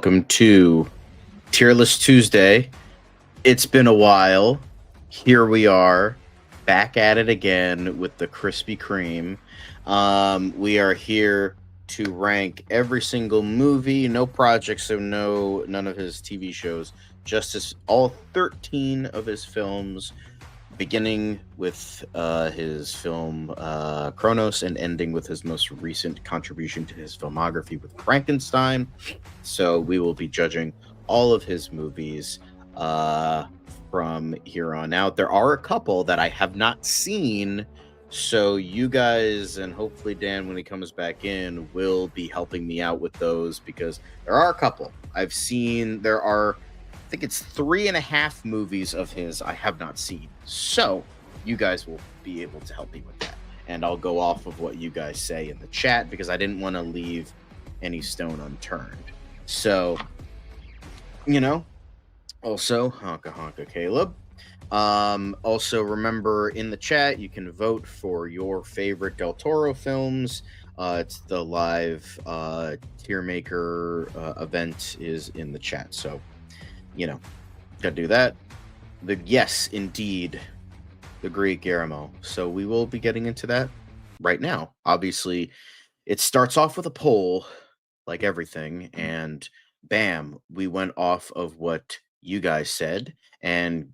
welcome to Tier List Tuesday. It's been a while. Here we are, back at it again with the Krispy Kreme. We are here to rank every single movie, no projects, so none of his TV shows, just all 13 of his films, beginning with his film Kronos and ending with his most recent contribution to his filmography with Frankenstein. So we will be judging all of his movies from here on out. There are a couple that I have not seen, so you guys and hopefully Dan, when he comes back in, will be helping me out with those, because there are a couple I've seen. There are, I think it's 3.5 movies of his I have not seen. So you guys will be able to help me with that. And I'll go off of what you guys say in the chat, because I didn't want to leave any stone unturned. So, also, honka honka Caleb. Also, remember, in the chat, you can vote for your favorite Del Toro films. It's the live tier maker event is in the chat. So, gotta do that. Yes, indeed, the great Guillermo. So we will be getting into that right now. Obviously, it starts off with a poll, like everything, and bam, we went off of what you guys said, and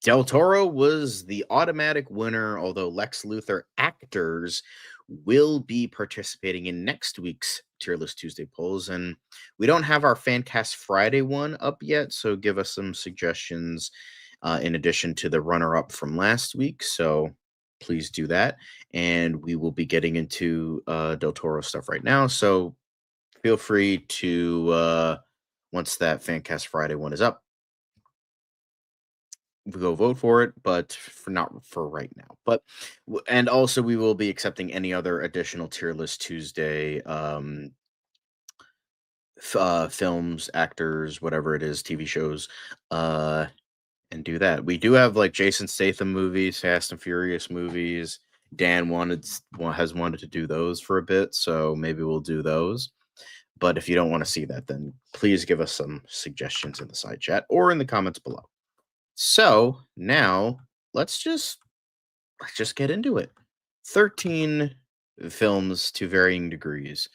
Del Toro was the automatic winner, although Lex Luthor actors will be participating in next week's Tier List Tuesday polls. And we don't have our Fancast Friday one up yet, so give us some suggestions in addition to the runner-up from last week. So please do that. And we will be getting into Del Toro stuff right now. So feel free to, once that Fancast Friday one is up, go vote for it, but for not for right now. But and also we will be accepting any other additional Tier List Tuesday films, actors, whatever it is, TV shows, and do that. We do have like Jason Statham movies, Fast and Furious movies. Dan has wanted to do those for a bit, so maybe we'll do those. But if you don't want to see that, then please give us some suggestions in the side chat or in the comments below. So now let's just get into it. 13 films to varying degrees.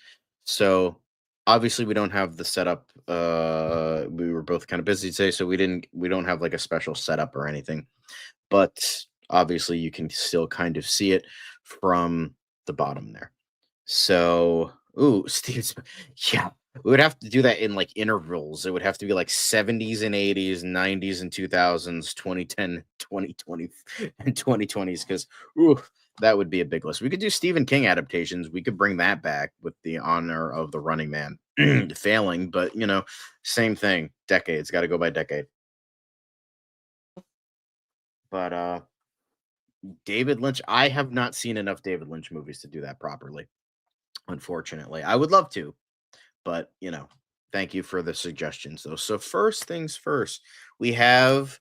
So obviously we don't have the setup. We were both kind of busy today, so we don't have like a special setup or anything. But obviously you can still kind of see it from the bottom there. So, Steve's, yeah, we would have to do that in like intervals. It would have to be like 70s and 80s, 90s and 2000s, 2010, 2020, and 2020s, because that would be a big list. We could do Stephen King adaptations. We could bring that back with the honor of The Running Man. Failing, but same thing. Decades, got to go by decade. But David Lynch, I have not seen enough David Lynch movies to do that properly. Unfortunately, I would love to, but thank you for the suggestions though. So first things first, we have,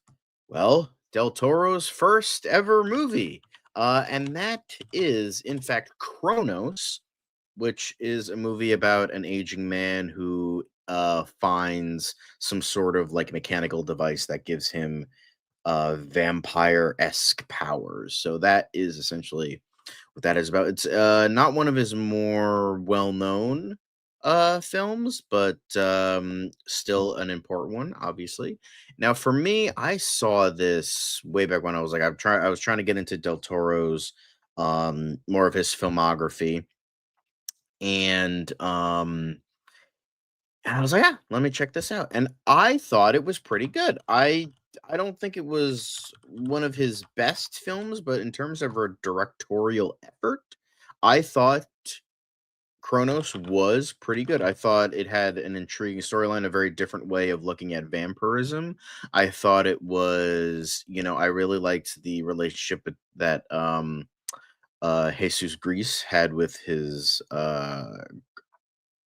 well, Del Toro's first ever movie, and that is in fact Kronos, which is a movie about an aging man who finds some sort of like mechanical device that gives him vampire-esque powers. So that is essentially what that is about. It's not one of his more well-known films, but still an important one, obviously. Now, for me, I saw this way back when I was trying to get into Del Toro's more of his filmography, and I was like, yeah, let me check this out. And I thought it was pretty good. I don't think it was one of his best films, but in terms of a directorial effort, I thought Kronos was pretty good. I thought it had an intriguing storyline, a very different way of looking at vampirism. I thought it was, I really liked the relationship that Jesus Grease had with his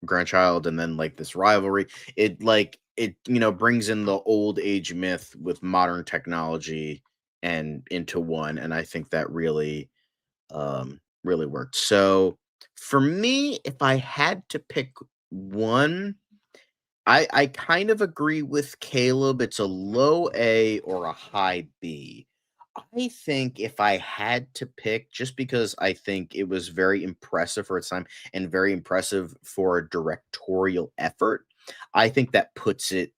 grandchild, and then like this rivalry. It brings in the old age myth with modern technology and into one, and I think that really really worked. So for me, if I had to pick one, I kind of agree with Caleb. It's a low A or a high B. I think if I had to pick, just because I think it was very impressive for its time and very impressive for a directorial effort, I think that puts it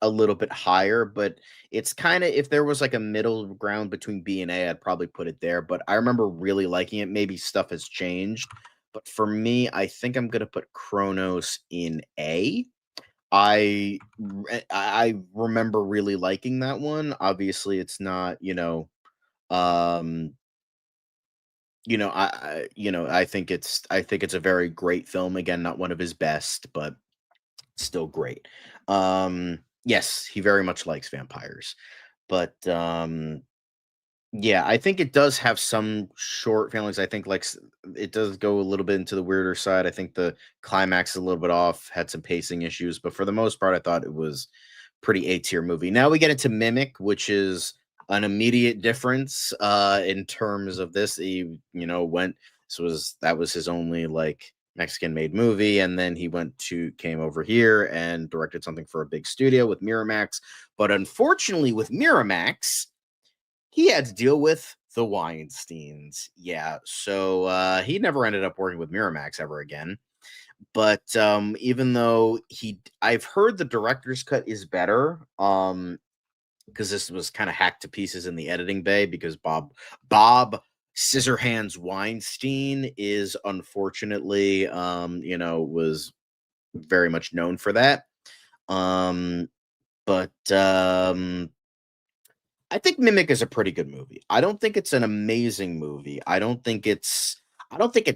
a little bit higher. But it's kind of, if there was like a middle ground between B and A, I'd probably put it there. But I remember really liking it. Maybe stuff has changed. But for me, I think I'm gonna put Chronos in A. I remember really liking that one. Obviously, it's not, um, I think it's a very great film. Again, not one of his best, but still great. Yes, he very much likes vampires. But yeah, I think it does have some short feelings. I think it does go a little bit into the weirder side. I think the climax is a little bit off, had some pacing issues, but for the most part, I thought it was pretty A tier movie. Now we get into Mimic, which is an immediate difference in terms of this. He, went, that was his only like Mexican made movie, and then he came over here and directed something for a big studio with Miramax. But unfortunately, with Miramax, he had to deal with the Weinsteins. Yeah, so he never ended up working with Miramax ever again. But even though I've heard the director's cut is better, because this was kind of hacked to pieces in the editing bay, because Bob Scissorhands Weinstein is unfortunately, was very much known for that. Um, but I think Mimic is a pretty good movie. I don't think it's an amazing movie. I don't think it's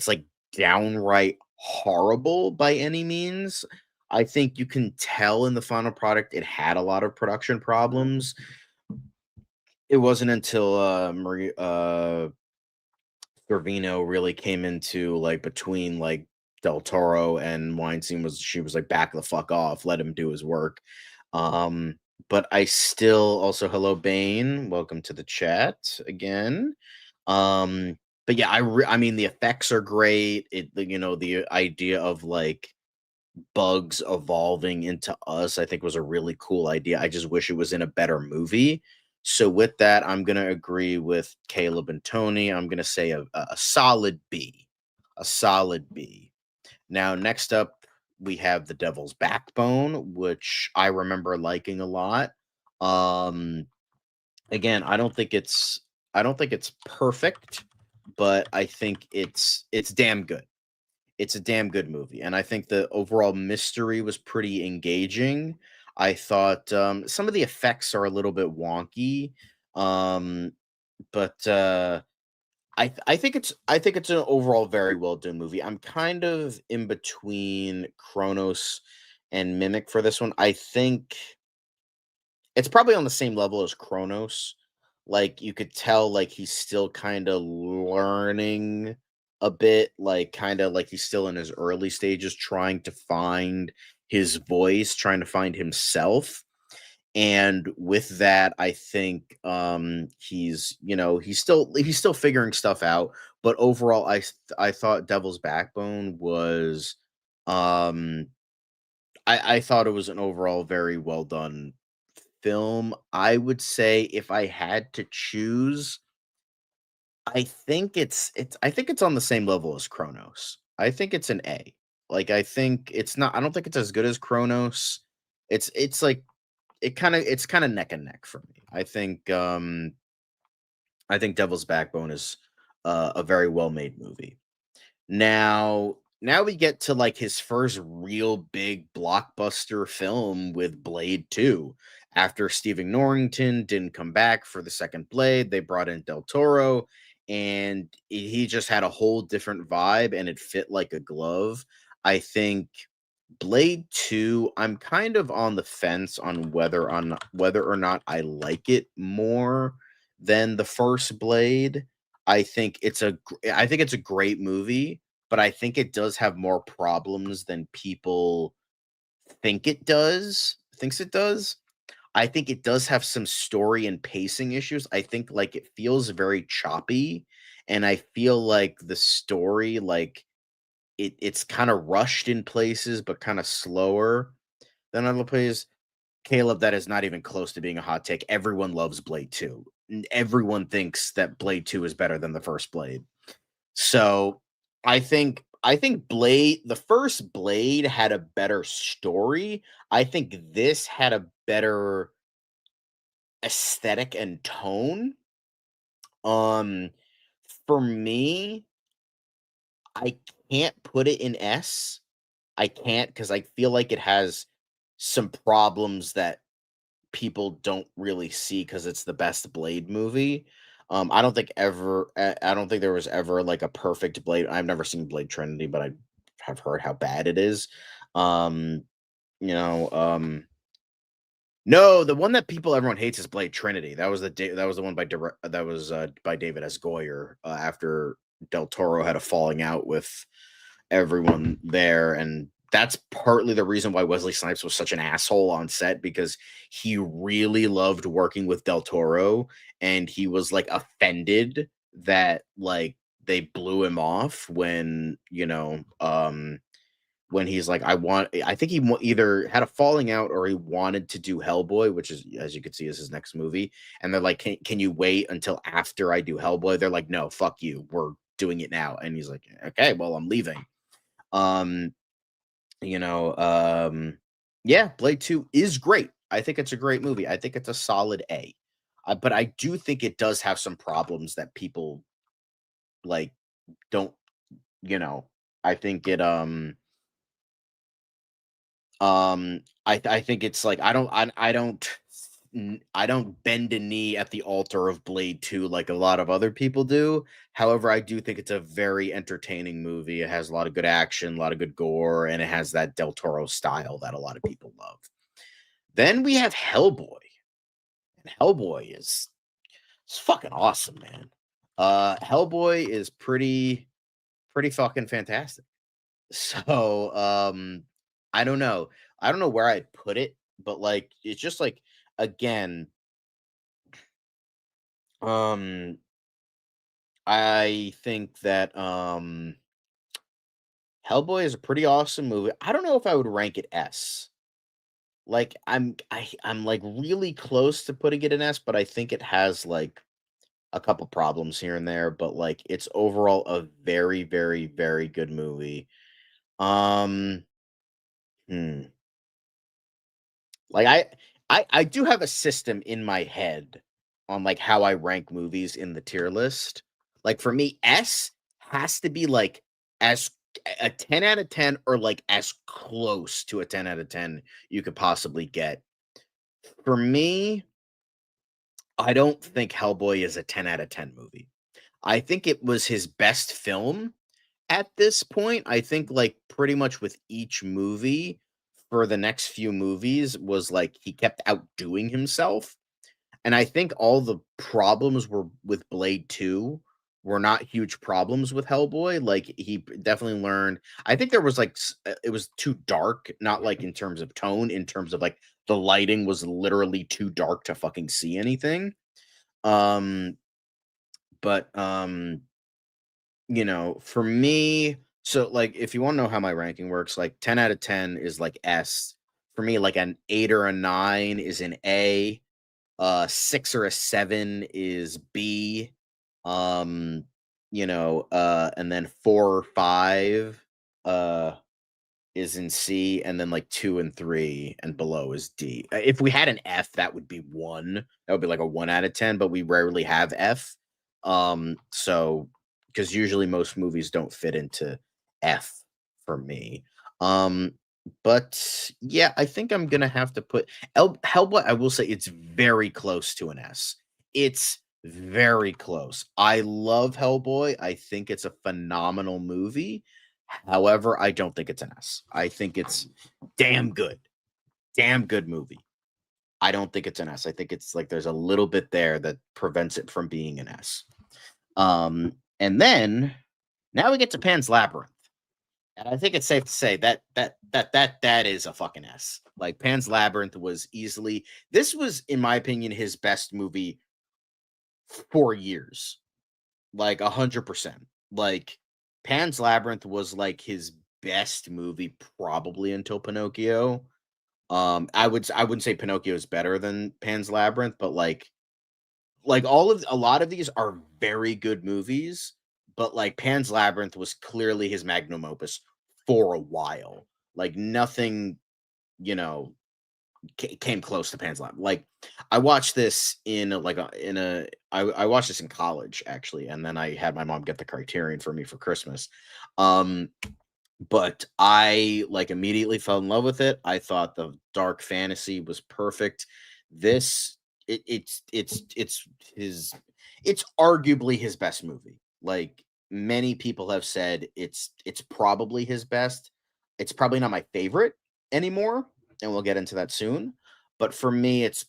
like downright horrible by any means. I think you can tell in the final product it had a lot of production problems. It wasn't until Marie Sorvino really came into like between like Del Toro and Weinstein, she was like, back the fuck off, let him do his work. But I still also, hello Bane, welcome to the chat again. But yeah, I mean the effects are great. The idea of like bugs evolving into us, I think was a really cool idea. I just wish it was in a better movie. So with that, I'm gonna agree with Caleb and Tony. I'm gonna say a solid B, a solid B. Now, next up, we have The Devil's Backbone, which I remember liking a lot. Um, Again, I don't think it's perfect, but I think it's damn good. It's a damn good movie, and I think the overall mystery was pretty engaging. I thought some of the effects are a little bit wonky, um, but I think it's an overall very well done movie. I'm kind of in between Kronos and Mimic for this one. I think it's probably on the same level as Kronos. Like you could tell like he's still kind of learning a bit, like kind of like he's still in his early stages trying to find his voice, trying to find himself. And with that, I think he's still figuring stuff out, but overall I thought Devil's Backbone was um I thought it was an overall very well done film. I would say if I had to choose, I think it's on the same level as Chronos. I think it's an A. Like I think it's not I don't think it's as good as Chronos. It's like it's kind of neck and neck for me. I think Devil's Backbone is a very well made movie. Now we get to like his first real big blockbuster film with Blade 2. After Stephen Norrington didn't come back for the second Blade, they brought in Del Toro, and he just had a whole different vibe and it fit like a glove. I think Blade 2, I'm kind of on the fence on whether or not I like it more than the first Blade. I think it's a great movie, but I think it does have more problems than people thinks it does. I think it does have some story and pacing issues. I think like it feels very choppy, and I feel like the story like it's kind of rushed in places but kind of slower. Then other plays, Caleb, that is not even close to being a hot take. Everyone loves Blade 2. Everyone thinks that Blade 2 is better than the first Blade. So I think Blade, the first Blade, had a better story. I think this had a better aesthetic and tone. Um for me, I can't put it in S. I can't because I feel like it has some problems that people don't really see because it's the best Blade movie. I don't think there was ever like a perfect Blade. I've never seen Blade Trinity, but I have heard how bad it is. Um, you know, no, the one that everyone hates is Blade Trinity. That was the one that was by David S. Goyer after Del Toro had a falling out with everyone there, and that's partly the reason why Wesley Snipes was such an asshole on set, because he really loved working with Del Toro, and he was like offended that like they blew him off when he's like, I think either had a falling out or he wanted to do Hellboy, which is, as you can see, is his next movie. And they're like, can you wait until after I do Hellboy? They're like, no, fuck you, we're doing it now. And he's like, okay, well, I'm leaving. um you know, yeah, Blade 2 is great. I think it's a great movie. I think it's a solid A. But I do think it does have some problems that people like don't, you know, I think it I think it's like I don't bend a knee at the altar of Blade 2 like a lot of other people do. However, I do think it's a very entertaining movie. It has a lot of good action, a lot of good gore, and it has that Del Toro style that a lot of people love. Then we have Hellboy. And Hellboy is it's fucking awesome, man. Hellboy is pretty fucking fantastic. So, I don't know. I don't know where I'd put it, but like it's just like again, um I think that Hellboy is a pretty awesome movie. I don't know if I would rank it S. Like I'm like really close to putting it in S, but I think it has like a couple problems here and there, but like it's overall a very, very, very good movie. Um hmm. Like I do have a system in my head on like how I rank movies in the tier list. Like for me, S has to be like as a 10 out of 10 or like as close to a 10 out of 10 you could possibly get. For me, I don't think Hellboy is a 10 out of 10 movie. I think it was his best film at this point. I think like pretty much with each movie for the next few movies was like he kept outdoing himself. And I think all the problems were with Blade 2 were not huge problems with Hellboy. Like definitely learned. I think there was like it was too dark, not like in terms of tone, in terms of like the lighting was literally too dark to fucking see anything. Um but for me, so like if you want to know how my ranking works, like 10 out of 10 is like S. For me, like an 8 or a 9 is an A. 6 or a 7 is B. Um, and then 4 or 5 uh is in C, and then like 2 and 3 and below is D. If we had an F, that would be 1. That would be like a 1 out of 10, but we rarely have F. So because usually most movies don't fit into F for me. Um, but yeah, I think I'm gonna have to put Hellboy. I will say it's very close to an S. It's very close. I love Hellboy. I think it's a phenomenal movie. However, I don't think it's an S. I think it's damn good. Damn good movie. I don't think it's an S. I think it's like there's a little bit there that prevents it from being an S. And then now we get to Pan's Labyrinth. And I think it's safe to say that is a fucking S. Like Pan's Labyrinth was easily this was, in my opinion, his best movie for years. Like 100%. Like Pan's Labyrinth was like his best movie probably until Pinocchio. I wouldn't say Pinocchio is better than Pan's Labyrinth, but a lot of these are very good movies, but like Pan's Labyrinth was clearly his magnum opus for a while. Like nothing, you know, came close to Pan's Labyrinth. Like I watched this I watched this in college actually, and then I had my mom get the Criterion for me for Christmas. Um, but I like immediately fell in love with it. I thought the dark fantasy was perfect. This it's his it's arguably his best movie. Like many people have said it's probably his best. It's probably not my favorite anymore, and we'll get into that soon. But for me, it's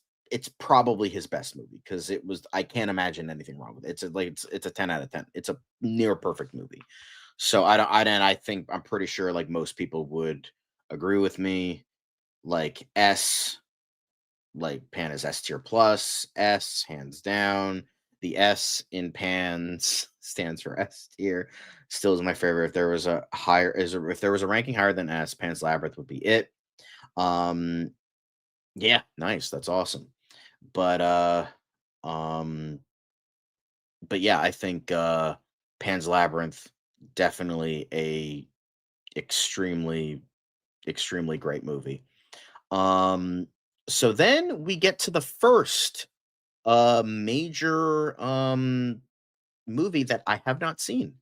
probably his best movie because I can't imagine anything wrong with it. It's a 10 out of 10. It's a near perfect movie. So I think I'm pretty sure like most people would agree with me. Like S, like Pan is S tier plus, S hands down. The S in Pans stands for S tier. Still is my favorite. If there was a ranking higher than S, Pan's Labyrinth would be it. Um yeah, nice. That's awesome. But um but yeah, I think Pan's Labyrinth definitely a extremely extremely great movie. Um, so then we get to the first major movie that I have not seen.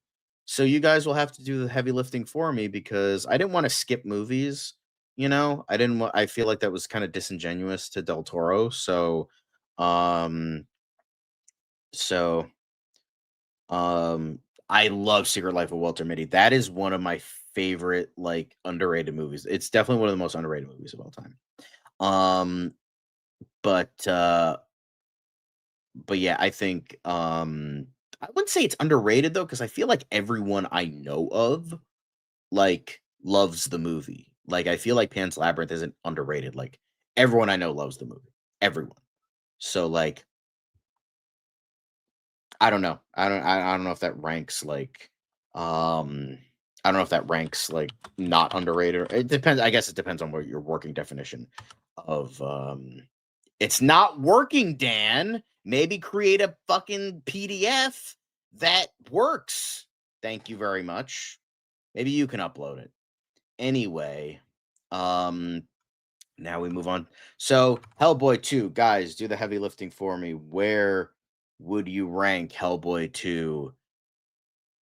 So you guys will have to do the heavy lifting for me because I didn't want to skip movies. I didn't want. I feel like that was kind of disingenuous to Del Toro. Um, so Um, I love Secret Life of Walter Mitty. That is one of my favorite, like, underrated movies. It's definitely one of the most underrated movies of all time. Um, but yeah, I think I wouldn't say it's underrated though, because I feel like everyone I know of like loves the movie. Like I feel like Pan's Labyrinth isn't underrated. Like everyone I know loves the movie. Everyone. So like I don't know. I don't know if that ranks like um I don't know if that ranks like not underrated. It depends. I guess it depends on what your working definition of it's not working, Dan. Maybe create a fucking PDF that works. Thank you very much. Maybe you can upload it. Anyway, um now we move on. So, Hellboy 2, guys, do the heavy lifting for me. Where would you rank Hellboy 2?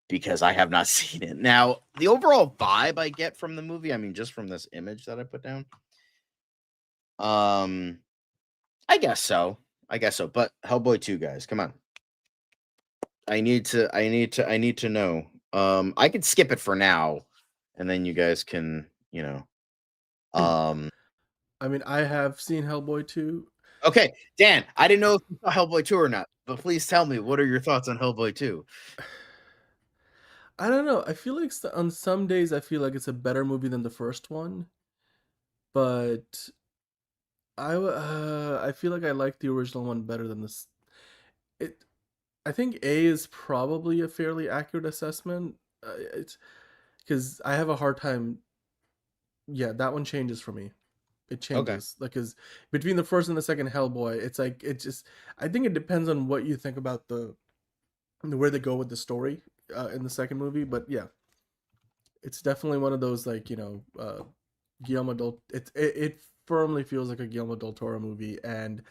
Because I have not seen it. Now, the overall vibe I get from the movie, I mean, just from this image that I put down, um, I guess so. I guess so. But Hellboy 2, guys, come on. I need to know. I could skip it for now, and then you guys can, um I mean, I have seen Hellboy 2. Okay, Dan, I didn't know if you saw Hellboy 2 or not, but please tell me, what are your thoughts on Hellboy 2? I don't know. I feel like on some days I feel like it's a better movie than the first one, but I feel like I like the original one better than this. It I think A is probably a fairly accurate assessment. It's because I have a hard time. Yeah, that one changes for me. It Okay. changes like because between the first and the second Hellboy, it's like it just. I think it depends on what you think about the where they go with the story in the second movie. But yeah, it's definitely one of those like Guillermo del. It firmly feels like a Guillermo del Toro movie, and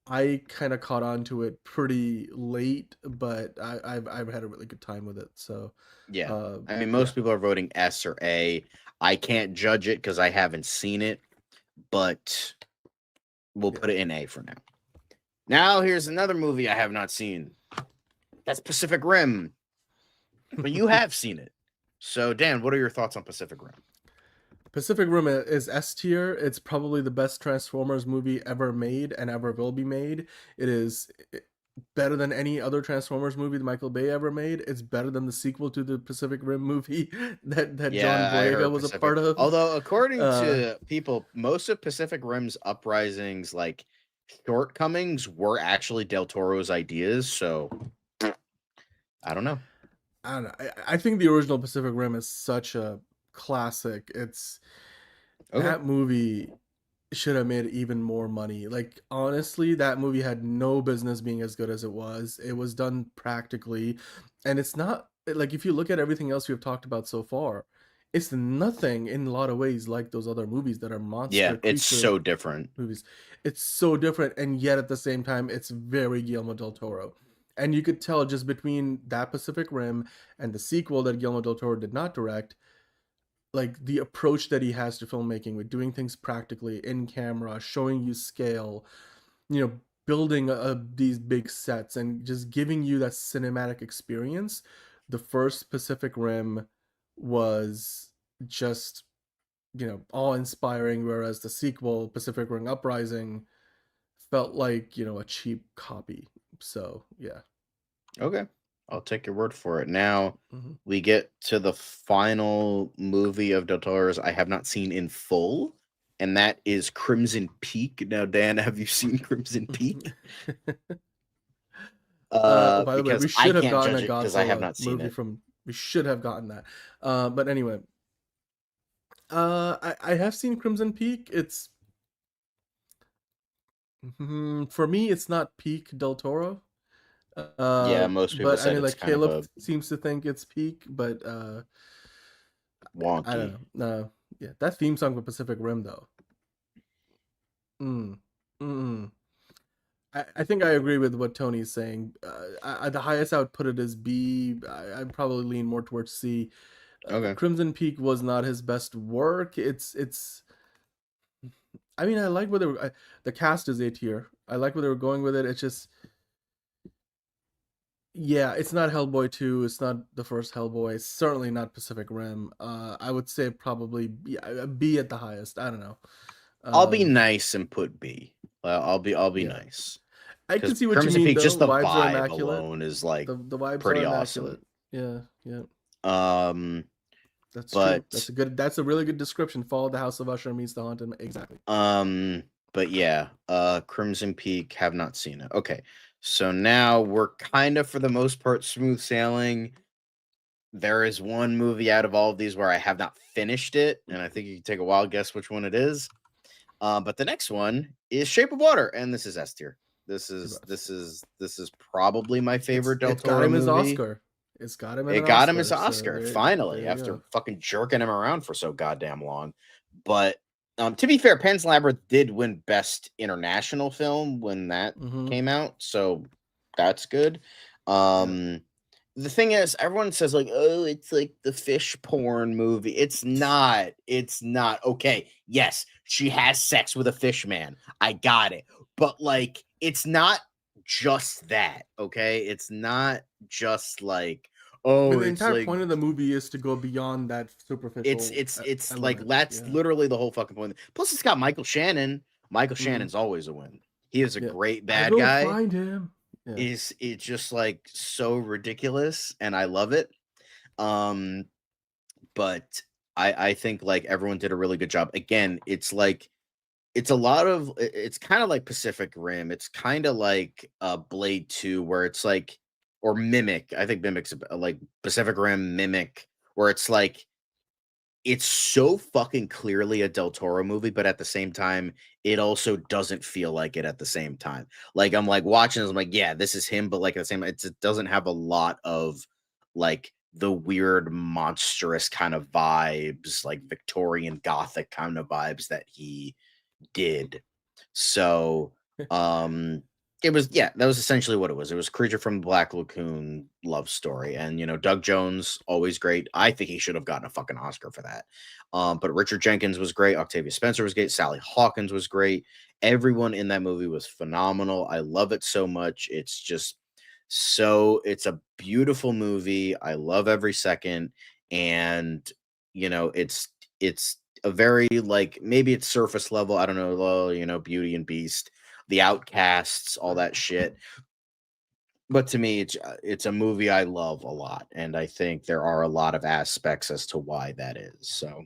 I kind of caught on to it pretty late, but I've had a really good time with it. So, Yeah. I mean, yeah, most people are voting S or A. I can't judge it because I haven't seen it, but we'll yeah. put it in A for now. Now, here's another movie I have not seen. That's Pacific Rim, but you have seen it. So, Dan, what are your thoughts on Pacific Rim? Pacific Rim is S tier. It's probably the best Transformers movie ever made and ever will be made. It is better than any other Transformers movie that Michael Bay ever made. It's better than the sequel to the Pacific Rim movie that John Yeah, I Boyega heard was a Pacific. part of. Although, according Uh, to people, most of Pacific Rim's uprisings, like shortcomings, were actually Del Toro's ideas. So, I don't know. I don't know. I think the original Pacific Rim is such a classic. It's Okay. that movie. should have made even more money. Like honestly, that movie had no business being as good as it was. It was done practically, and it's not like if you look at everything else we've talked about so far, it's nothing in a lot of ways like those other movies that are Yeah, monster it's creature so different. movies. It's so different, and yet at the same time, it's very Guillermo del Toro. And you could tell just between that Pacific Rim and the sequel that Guillermo del Toro did not direct, like the approach that he has to filmmaking with doing things practically in camera, showing you scale, you know, building these big sets and just giving you that cinematic experience. The first Pacific Rim was just, awe inspiring, whereas the sequel, Pacific Rim Uprising, felt like, a cheap copy. So, yeah. Okay. I'll take your word for it. Now Mhm. we get to the final movie of Del Toro's I have not seen in full, and that is Crimson Peak. Now, Dan, have you seen Crimson Peak? By the way, Because we I should have can't gotten a judge it because I have Godzilla not seen movie it. from. We should have gotten that. But anyway, I have seen Crimson Peak. It's for me, it's not peak Del Toro. Yeah, most people But I said mean, it's like kind of Caleb a seems to think it's peak, but I wonky. don't know. Yeah, that theme song for Pacific Rim though. Mm. Mm. I think I agree with what Tony's saying. The highest I would put it is B. I'd probably lean more towards C. Okay. Crimson Peak was not his best work. It's. I mean, I like where the cast is A tier. I like where they were going with it. It's just, yeah, it's not Hellboy 2. It's not the first Hellboy. It's certainly not Pacific Rim. I would say probably B at the highest. I don't know. I'll be Um, nice and put B. Well, I'll be yeah, nice I because can see what you Crimson mean Peak, though. just the Vibes are vibe immaculate. alone is like The vibes are pretty immaculate. awesome. Yeah, yeah. Um, That's true. but That's a really good description. Follow the House of Usher meets the Haunted. Exactly. Um, but yeah, Crimson Peak, have not seen it. Okay. So now we're kind of for the most part smooth sailing. There is one movie out of all of these where I have not finished it, and I think you can take a wild guess which one it is. But the next one is Shape of Water, and this is S tier. This is this is this is probably my favorite Del It's got Toro him his movie. Oscar. It's got him It an got him his Oscar. So Oscar finally there you after go. fucking jerking him around for so goddamn long. But to be fair, Pan's Labyrinth did win Best International Film when that Mm-hmm. came out, so that's good. Yeah. Um, the thing is, everyone says like, "Oh, it's like the fish porn movie." It's not. It's not. Okay, yes, she has sex with a fish man. I got it, but like, it's not just that. Okay, it's not just like, I mean, oh, the it's entire like point of the movie is to go beyond that it's superficial it's it's like element. that's Yeah. literally the whole fucking point. Plus, it's got Michael Shannon. Michael Mm-hmm. Shannon's always a win. He is a Yeah. great I bad will guy. find him. Yeah. Is it's just like so ridiculous, and I love it. Um, but I think like everyone did a really good job. Again, it's like it's a lot of it's kind of like Pacific Rim. It's kind of like Blade 2 where it's like or Mimic. I think Mimic's like Pacific Rim Mimic where it's like it's so fucking clearly a Del Toro movie, but at the same time, it also doesn't feel like it at the same time. Like I'm like watching this, I'm like, yeah, this is him, but like at the same it doesn't have a lot of like the weird monstrous kind of vibes, like Victorian Gothic kind of vibes that he did. So, it was yeah, that was essentially what it was. It was Creature from the Black Lagoon love story, and Doug Jones always great. I think he should have gotten a fucking Oscar for that. But Richard Jenkins was great. Octavia Spencer was great. Sally Hawkins was great. Everyone in that movie was phenomenal. I love it so much. It's just it's a beautiful movie. I love every second, and it's a very like maybe it's surface level. I don't know, well, Beauty and Beast, The Outcasts, all that shit. But to me, it's a movie I love a lot, and I think there are a lot of aspects as to why that is. So,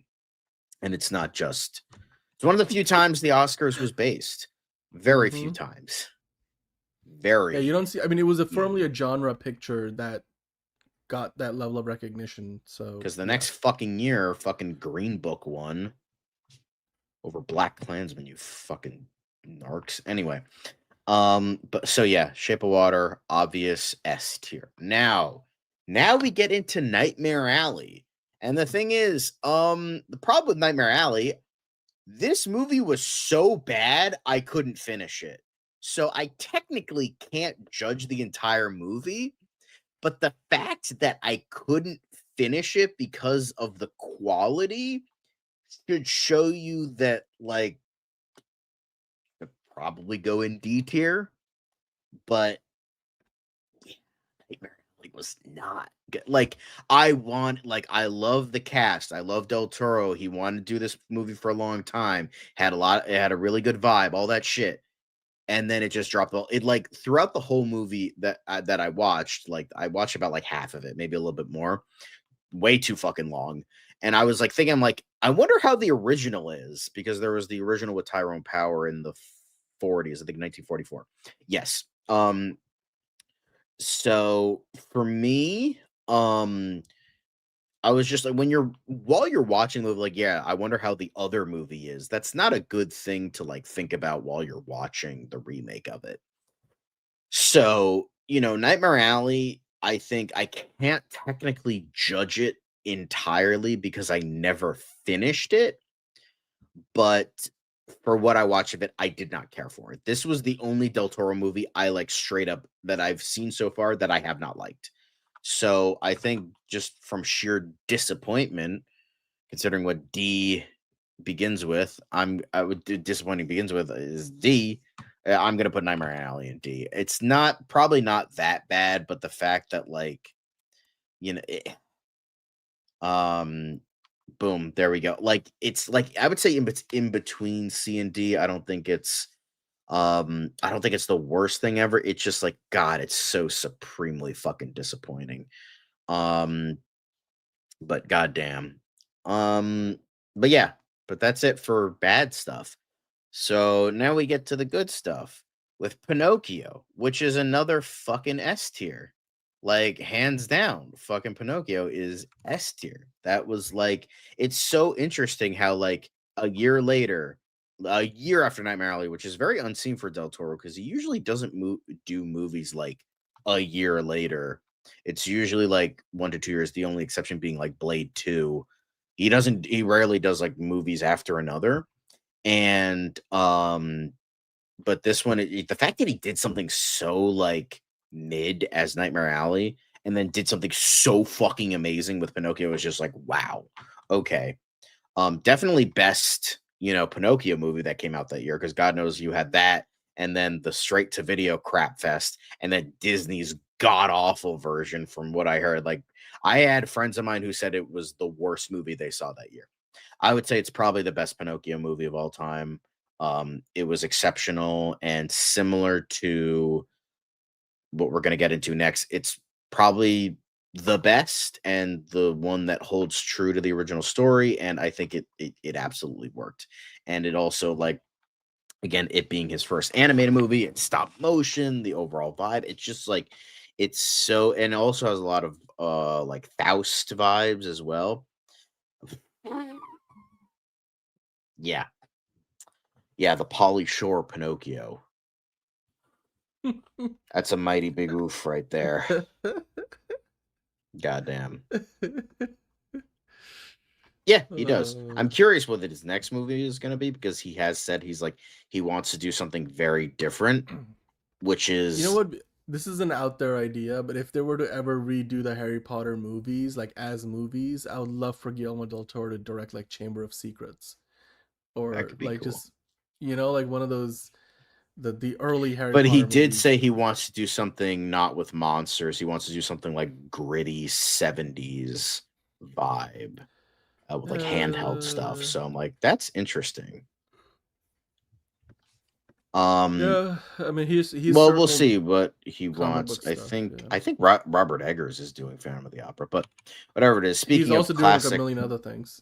and it's one of the few times the Oscars was based. Very few Mm-hmm. times. Yeah, you Very don't see. I mean, it was firmly few. a genre picture that got that level of recognition. So Because the yeah. next fucking year, fucking Green Book won. over Black Klansman, you fucking narcs. Anyway, but so yeah, Shape of Water, obvious S tier. Now we get into Nightmare Alley. And the thing is, the problem with Nightmare Alley, this movie was so bad I couldn't finish it. So I technically can't judge the entire movie, but the fact that I couldn't finish it because of the quality should show you that, like, could probably go in D tier, but yeah, Nightmare Alley was not good. Like, I love the cast. I love Del Toro. He wanted to do this movie for a long time. It had a really good vibe, all that shit. And then it just dropped. It, like, throughout the whole movie that I watched, like, I watched about like half of it, maybe a little bit more. Way too fucking long. And I was like thinking, I'm like, I wonder how the original is, because there was the original with Tyrone Power in the 40s, I think 1944. Yes. So for me, I was just like, while you're watching the movie, like, yeah, I wonder how the other movie is. That's not a good thing to, like, think about while you're watching the remake of it. So, Nightmare Alley, I think I can't technically judge it entirely because I never finished it, but for what I watched of it, I did not care for it. This was the only Del Toro movie I, like, straight up that I've seen so far that I have not liked. So I think just from sheer disappointment, considering what D begins with, I would do disappointing begins with is D. I'm gonna put Nightmare Alley in D. It's probably not that bad, but the fact that, like, you know, it, boom, there we go. Like, it's like, I would say in between C and D. I don't think it's the worst thing ever. It's just like, God, it's so supremely fucking disappointing. Um, but goddamn. Um, but yeah, but that's it for bad stuff. So now we get to the good stuff with Pinocchio, which is another fucking S tier. Like, hands down, fucking Pinocchio is S tier. That was like, it's so interesting how, like, a year later, a year after Nightmare Alley, which is very unseen for Del Toro because he usually doesn't do movies like a year later. It's usually like 1 to 2 years, the only exception being like Blade 2. He rarely does like movies after another. And but this one, the fact that he did something so, like, mid as Nightmare Alley and then did something so fucking amazing with Pinocchio was just like, wow. Okay. Definitely best, Pinocchio movie that came out that year, because God knows you had that, and then the straight to video crap fest, and then Disney's god awful version. From what I heard, like, I had friends of mine who said it was the worst movie they saw that year. I would say it's probably the best Pinocchio movie of all time. It was exceptional, and similar to what we're going to get into next, it's probably the best and the one that holds true to the original story. And I think it absolutely worked. And it also, like, again, it being his first animated movie, it's stop motion, the overall vibe. It's just like, it's so, and it also has a lot of like Faust vibes as well. Yeah. Yeah, the Polly Shore Pinocchio. That's a mighty big oof right there. Goddamn. Yeah, he does. I'm curious what his next movie is going to be, because he has said he wants to do something very different, which You know is what? This is an out there idea, but if they were to ever redo the Harry Potter movies, like as movies, I would love for Guillermo del Toro to direct like Chamber of Secrets, that or could be like cool. just like one of those the early Harry But he Potter did movies. say he wants to do something not with monsters. He wants to do something like gritty 70s vibe, with like handheld stuff. Uh, So I'm like, that's interesting. Um, yeah, I mean he's Well, we'll circled see what he comic wants. book I stuff. think Yeah, I think Robert Eggers is doing Phantom of the Opera, but whatever it is. he's also doing like a million other things.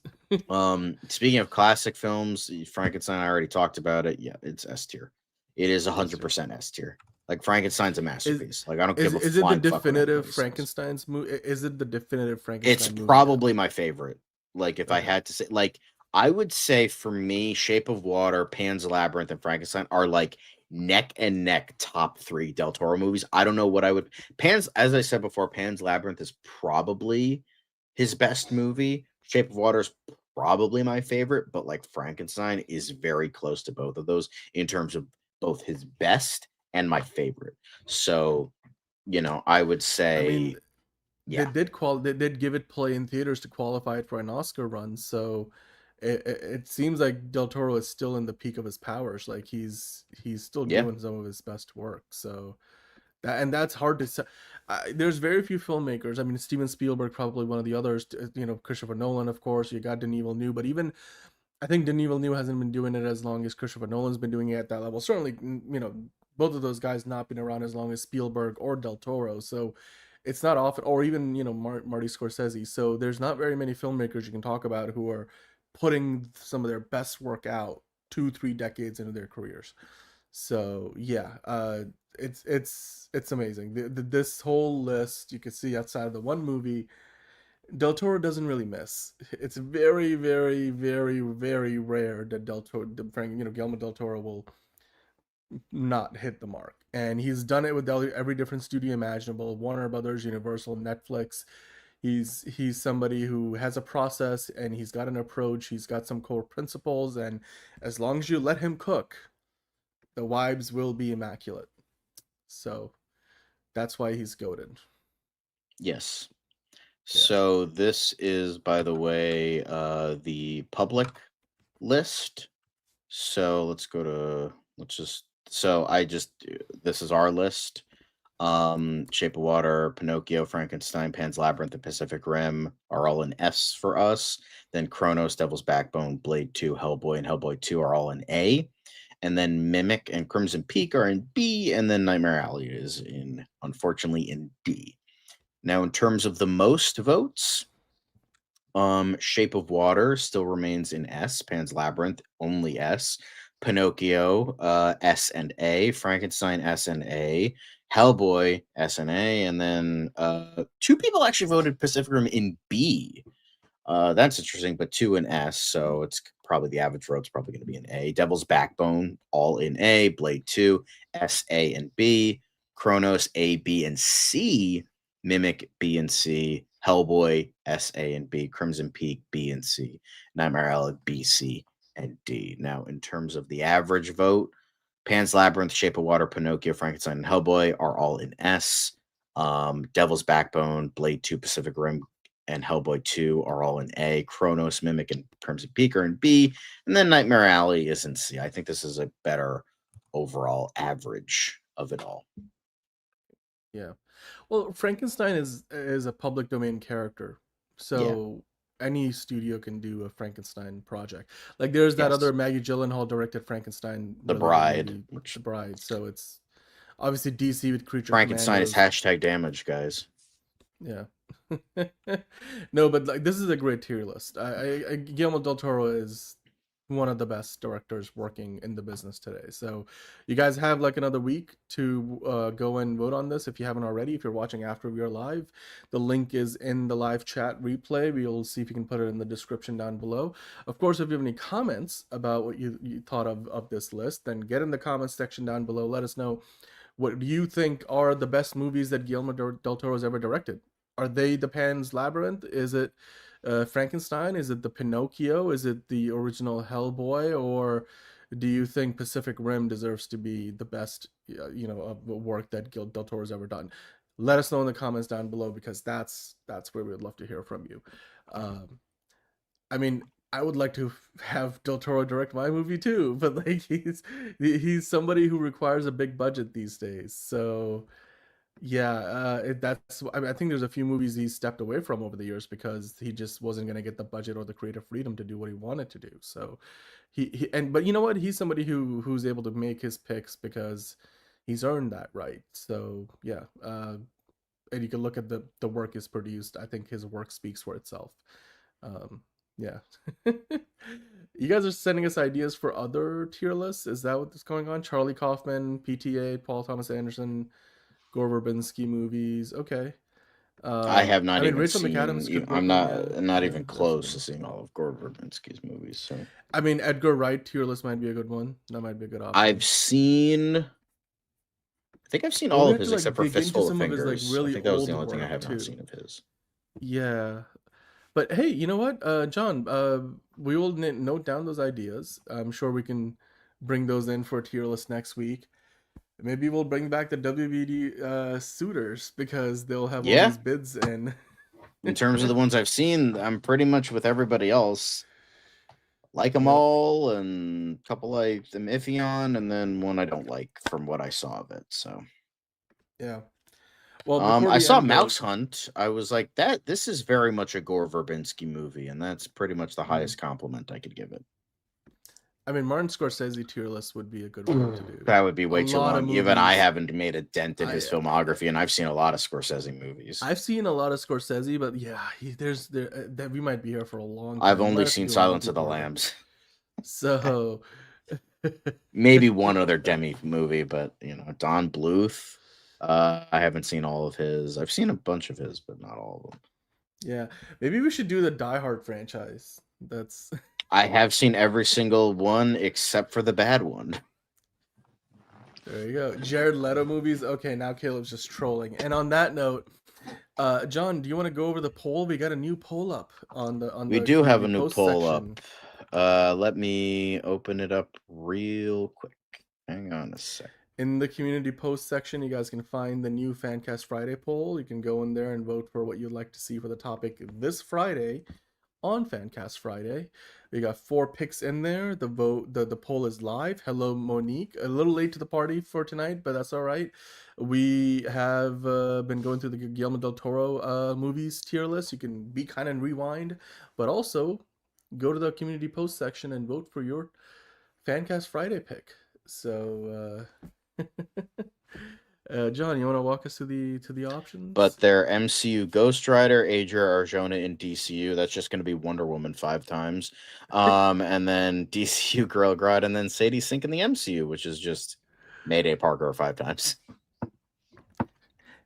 Speaking of classic films, Frankenstein. I already talked about it. Yeah, it's S tier. It is That's true. 100% S tier. Like, Frankenstein's a Is masterpiece. Like, I don't is give a is it the flying fuck what definitive anybody says. Frankenstein's movie? Is it the definitive It's Frankenstein movie then? probably my favorite. Like, if I Okay. had to say, like, I would say for me, Shape of Water, Pan's Labyrinth, and Frankenstein are like neck and neck top 3 Del Toro movies. I don't know what I would Pan's as I said before, Pan's Labyrinth is probably his best movie. Shape of Water is probably my favorite, but like Frankenstein is very close to both of those in terms of both his best and my favorite. So, I would I mean, say, yeah. they did give it play in theaters to qualify it for an Oscar run, so it seems like Del Toro is still in the peak of his powers. Like he's still Yeah. doing some of his best work. So that's hard to say. There's very few filmmakers. I mean, Steven Spielberg probably one of the others. Christopher Nolan, of course. You got Denis Villeneuve, but even I think Denis Villeneuve hasn't been doing it as long as Christopher Nolan's been doing it at that level. Certainly, both of those guys not been around as long as Spielberg or Del Toro. So it's not often, or even Marty Scorsese. So there's not very many filmmakers you can talk about who are putting some of their best work out 2-3 decades into their careers. So yeah, it's amazing. This whole list you can see outside of the one movie, Del Toro doesn't really miss. It's very, very, very, very rare that Guillermo Del Toro will not hit the mark. And he's done it with every different studio imaginable: Warner Brothers, Universal, Netflix. He's somebody who has a process and he's got an approach. He's got some core principles, and as long as you let him cook, the vibes will be immaculate. So that's why he's goaded. Yes. Yeah. So this is, by the way, the public list. So let's just, so I just, this is our list. Shape of Water, Pinocchio, Frankenstein, Pan's Labyrinth, The Pacific Rim are all in S for us. Then Kronos, Devil's Backbone, Blade 2, Hellboy, and Hellboy 2 are all in A. And then Mimic and Crimson Peak are in B. And then Nightmare Alley is unfortunately, in D. Now, in terms of the most votes, Shape of Water still remains in S. Pan's Labyrinth, only S. Pinocchio, S and A. Frankenstein, S and A. Hellboy, S and A. And then two people actually voted Pacific Rim in B. That's interesting, but two in S, so it's probably the average vote's probably going to be an A. Devil's Backbone, all in A. Blade 2, S, A, and B. Kronos, A, B, and C. Mimic, B and C. Hellboy, S, A, and B. Crimson Peak, B and C. Nightmare Alley, B, C, and D. Now, in terms of the average vote, Pan's Labyrinth, Shape of Water, Pinocchio, Frankenstein, and Hellboy are all in S. Devil's Backbone, Blade 2, Pacific Rim, and Hellboy 2 are all in A. Kronos, Mimic, and Crimson Peak are in B. And then Nightmare Alley is in C. I think this is a better overall average of it all. Yeah. Well, Frankenstein is a public domain character, Yeah. so any studio can do a Frankenstein project. Like there's that other Yes. Maggie Gyllenhaal directed Frankenstein The related Bride, movie, The which Bride. So it's obviously DC with Creature Frankenstein is Commandos. hashtag damage, guys. Yeah. No, but like this is a great tier list. Guillermo del Toro is one of the best directors working in the business today. So you guys have like another week to go and vote on this if you haven't already. If you're watching after we are live, the link is in the live chat replay. We'll see if you can put it in the description down below. Of course, if you have any comments about what you thought of this list, then get in the comments section down below. Let us know what do you think are the best movies that Guillermo del Toro has ever directed. Are they the Pan's Labyrinth? Is it Frankenstein? Is it the Pinocchio? Is it the original Hellboy? Or do you think Pacific Rim deserves to be the best, of the work that Del Toro has ever done? Let us know in the comments down below because that's where we would love to hear from you. Um, I mean, I would like to have Del Toro direct my movie too, but like he's somebody who requires a big budget these days. So yeah, that's. I mean, I think there's a few movies he stepped away from over the years because he just wasn't going to get the budget or the creative freedom to do what he wanted to do. So but you know what? He's somebody who's able to make his picks because he's earned that right. So yeah, and you can look at the work he's produced. I think his work speaks for itself. Um, yeah. You guys are sending us ideas for other tier lists. Is that what's going on? Charlie Kaufman, PTA, Paul Thomas Anderson, Gore Verbinski movies. Okay. I have not I mean, even Rachel McAdams seen. could I'm work on. Yeah, not yeah, even close to definitely. seeing all of Gore Verbinski's movies. So I mean, Edgar Wright tier list might be a good one. That might be a good I've option. seen. I think I've seen But all we of have his to like except for dig into Fistful of some of his like Fingers. I really think that was the old only thing I work have not too. seen of his. Yeah, but hey, you know what, John? We will note down those ideas. I'm sure we can bring those in for a tier list next week. Maybe we'll bring back the WBD suitors because they'll have all Yeah, these bids in. in terms of the ones I've seen, I'm pretty much with everybody else. Like them Yep. all, and a couple I am iffy on, and then one I don't like from what I saw of it. So, Yeah. Well, before I we saw end though, Mouse Hunt. I was like, that. This is very much a Gore Verbinski movie, and that's pretty much the mhm. highest compliment I could give it. I mean, Martin Scorsese tier list would be a good one to do. That would be A way too lot of long. Even I movies. haven't made a dent in I his filmography, and I've seen a lot of Scorsese movies. I've seen a lot of Scorsese, but yeah, there's there that we might be here for a long I've time. We might only have to seen do a Silence of the multi-parter. Lambs. So, Maybe one other Demi movie, but Don Bluth. I haven't seen all of his. I've seen a bunch of his, but not all of them. yeah, maybe we should do the Die Hard franchise. That's I have seen every single one except for the bad one. there you go. Jared Leto movies. Okay, now Caleb's just trolling. And on that note, John, do you want to go over the poll? We got a new poll up on We the do have community a new post poll up. section. Let me open it up real quick. Hang on a sec. In the community post section, you guys can find the new Fancast Friday poll. You can go in there and vote for what you'd like to see for the topic this Friday on Fancast Friday. We got 4 picks in there. The poll is live. Hello, Monique. A little late to the party for tonight, but that's all right. We have been going through the Guillermo Del Toro movies tier list. You can be kind and rewind, but also go to the community post section and vote for your Fancast Friday pick. So, John, you want to walk us to the But options? they're MCU Ghost Rider, Adria Arjona in DCU. That's just going to be Wonder Woman 5 times. And then DCU Girl Grodd, and then Sadie Sink in the MCU, which is just Mayday Parker 5 times.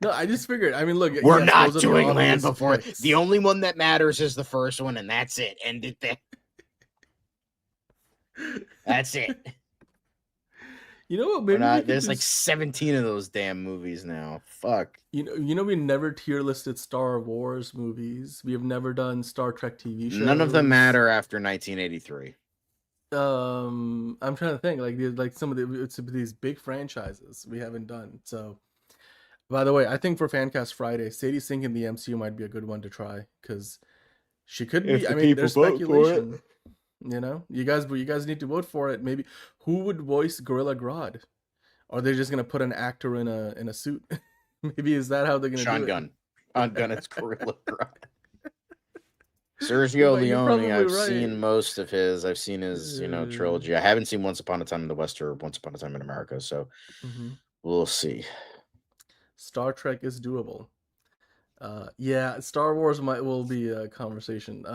No, I just figured. I mean, look, We're yes, not those are the doing Land obvious Before. The picks. only one that matters is the first one, and that's it. End it there. That's it. You know what? We're Maybe we not. could There's do. like 17 of those damn movies now. Fuck. You know, we never tier listed Star Wars movies. We have never done Star Trek TV None of them shows. matter after 1983. I'm trying to think like some of these big franchises we haven't done. So, by the way, I think for Fancast Friday, Sadie Sink in the MCU might be a good one to try because she could If be. I the mean, people there's vote for it. speculation. You know, you guys need to vote for it. Maybe who would voice Gorilla Grodd? Are they just gonna put an actor in a suit? Maybe is that how they're gonna do Sean it? Gunn. Sean Gunn is Gorilla Grodd. You Sergio might, you're Leone, probably I've right. seen most of his. I've seen his, Uh, trilogy. I haven't seen Once Upon a Time in the West or Once Upon a Time in America, so mhm. we'll see. Star Trek is doable. Yeah, Star Wars will be a conversation.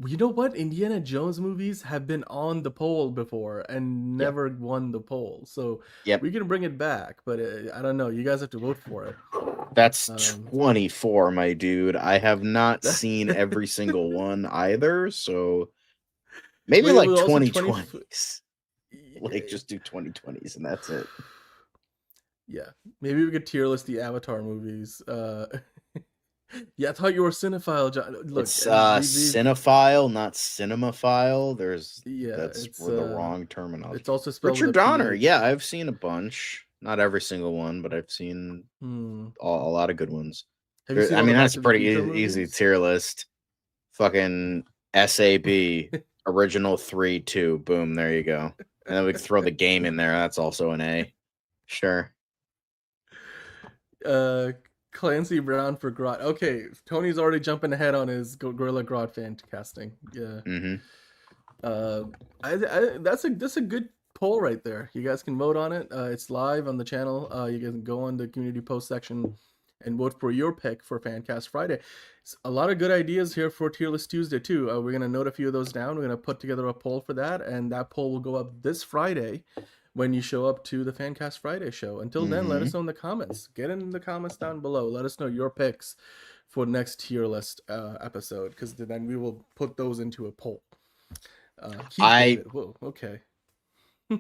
You know what? Indiana Jones movies have been on the poll before and Yep. never won the poll, so Yep. we can bring it back. But I don't know. You guys have to vote for it. That's Um, 24, my dude. I have not seen every single one either, so maybe but it like was also 2020s. Like just do 2020s and that's it. Yeah, maybe we could tier list the Avatar movies. Yeah, I thought you were a cinephile, John. Look, It's we've cinephile, not cinemaphile. yeah, That's for the wrong it's terminology. also spelled with Richard a Donner, PH. yeah, I've seen a bunch. Not every single one, but I've seen Hmm. a lot of good ones. Have you seen I all the mean, Back that's a to the pretty Future easy movies? tier list. Fucking SAB, original 3, 2. Boom, there you go. And then we can throw the game in there. That's also an A. Sure. uh, Clancy Brown for Grodd. Okay, Tony's already jumping ahead on his Gorilla Grodd fan casting. Yeah. Mm-hmm. Uh, that's a good poll right there. You guys can vote on it. It's live on the channel. You can go on the community post section and vote for your pick for Fancast Friday. It's a lot of good ideas here for Tier List Tuesday too. We're gonna note a few of those down. We're gonna put together a poll for that, and that poll will go up this Friday. when you show up to the Fancast Friday show. Until then, let us know in the comments. Get in the comments down below. Let us know your picks for next tier list episode, because then we will put those into a poll. Keith David. Whoa, okay.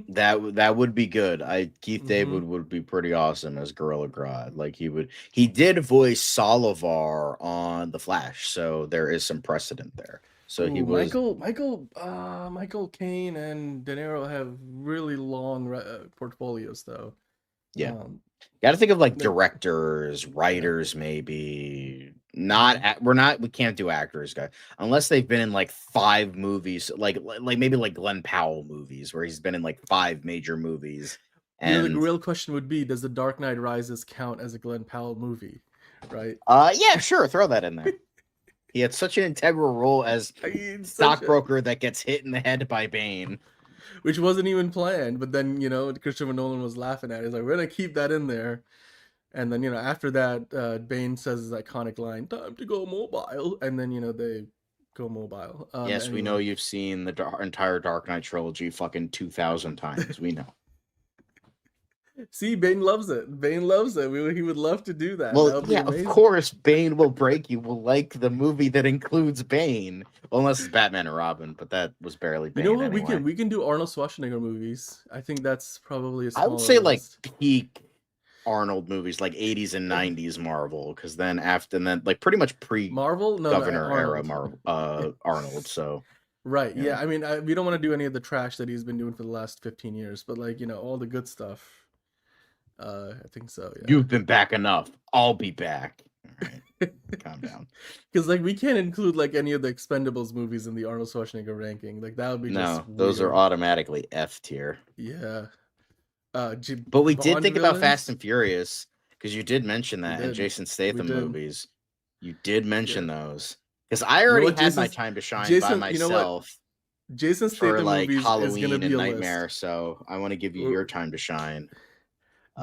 That would be good. Keith David would be pretty awesome as Gorilla Grodd. Like he did voice Solivar on The Flash, so there is some precedent there. So he was Michael Caine and De Niro have really long portfolios, though. Yeah, got to think of like directors, writers, maybe. We can't do actors, guys, unless they've been in like 5 movies, like maybe like Glenn Powell movies, where he's been in like 5 major movies. And the real question would be, does The Dark Knight Rises count as a Glenn Powell movie? Right? Yeah, sure, throw that in there. He had such an integral role as stockbroker that gets hit in the head by Bane. Which wasn't even planned, but then, Christopher Nolan was laughing at it. He's like, we're going to keep that in there. And then, after that, Bane says his iconic line, "Time to go mobile." And then, they go mobile. Yes, anyway. We know you've seen the entire Dark Knight trilogy fucking 2,000 times. We know. See, Bane loves it. Bane loves it. He would love to do that. Well, yeah, amazing. Of course, Bane will break you. Will like the movie that includes Bane, well, unless it's Batman and Robin, but that was barely Bane. You know what? Anyway. We can do Arnold Schwarzenegger movies. I think that's probably I would say list. Like peak Arnold movies, like 80s and 90s Marvel, because then like pretty much Marvel Governor era Arnold. So. Right. Yeah. I mean, we don't want to do any of the trash that he's been doing for the last 15 years, but like, all the good stuff. I think so. Yeah. You've been back enough. I'll be back. All right. Calm down. Because like we can't include like any of the Expendables movies in the Arnold Schwarzenegger ranking. Like that would be those are automatically F tier. Yeah. But we did think about Fast and Furious, because you did mention that in Jason Statham movies. You did mention those, because I already had my time to shine by myself. Jason Statham for like movies Halloween is gonna be and a Nightmare, list. So I want to give you your time to shine.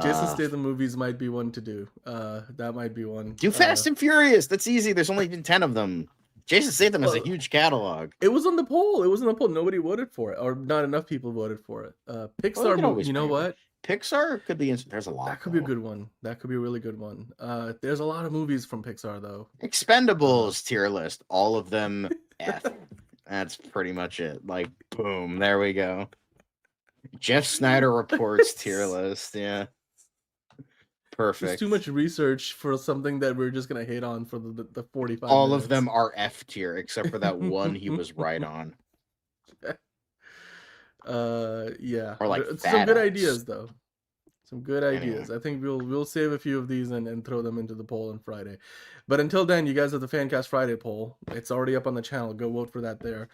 Jason Statham movies might be one to do. That might be one. Do Fast and Furious. That's easy. There's only been 10 of them. Jason Statham has a huge catalog. It was on the poll. Nobody voted for it, or not enough people voted for it. Pixar movie. You know what? Pixar could be. There's a lot. That could be a good one. That could be a really good one. There's a lot of movies from Pixar though. Expendables tier list. All of them F. That's pretty much it. Like boom. There we go. Jeff Snyder reports tier list. Yeah. Perfect. It's too much research for something that we're just gonna hate on for the 45 All minutes. of them are F tier except for that one he was right on. Yeah. Or like some good ideas though. Some good ideas. Anyway. I think we'll save a few of these and throw them into the poll on Friday. But until then, you guys have the Fancast Friday poll. It's already up on the channel. Go vote for that there.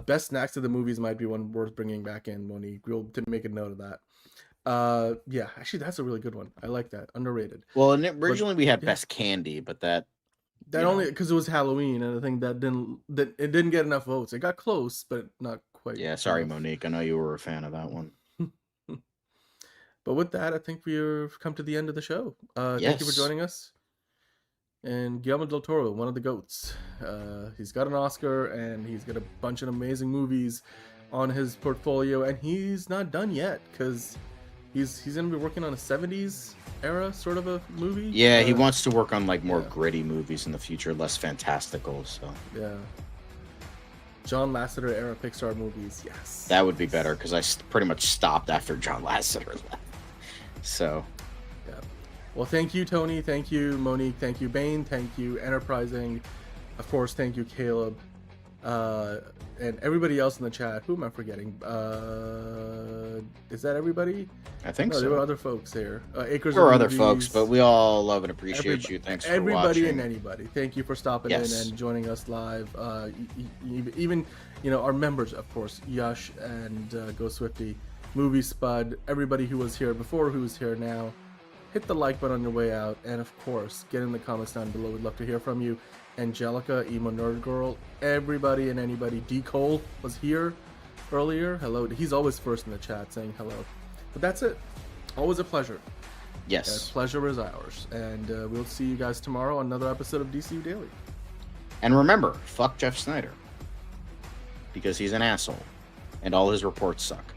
Best snacks of the movies might be one worth bringing back in, Monique. We'll make a note of that. Yeah, actually that's a really good one. I like that. Underrated. Well, originally we had best candy, but that only because it was Halloween, and I think it didn't get enough votes. It got close, but not quite. Yeah, sorry, Monique. I know you were a fan of that one. But with that, I think we've come to the end of the show. Thank you for joining us. And Guillermo Del Toro, one of the GOATs. He's got an Oscar, and he's got a bunch of amazing movies on his portfolio, and he's not done yet because he's gonna be working on a 70s era sort of a movie. Yeah, he wants to work on like more gritty movies in the future, less fantastical. So yeah, John Lasseter era Pixar movies. Yes, that would be better because I pretty much stopped after John Lasseter left. So yeah, well, thank you, Tony. Thank you, Monique. Thank you, Bane. Thank you, Enterprising. Of course, thank you, Caleb. And everybody else in the chat. Who am I forgetting? Is that everybody? I think so. There were other folks here. Acres there were other folks, but we all love and appreciate you. Thanks for everybody watching. and anybody. Thank you for stopping in and joining us live. Even our members, of course, Yash and Go Swifty, Movie Spud, everybody who was here before, who's here now. Hit the like button on your way out, and of course, get in the comments down below. We'd love to hear from you. Angelica, Emo Nerd Girl, everybody and anybody. D. Cole was here earlier. Hello. He's always first in the chat saying hello. But that's it. Always a pleasure. Yes. Pleasure is ours. And we'll see you guys tomorrow on another episode of DCU Daily. And remember, fuck Jeff Snyder. Because he's an asshole. And all his reports suck.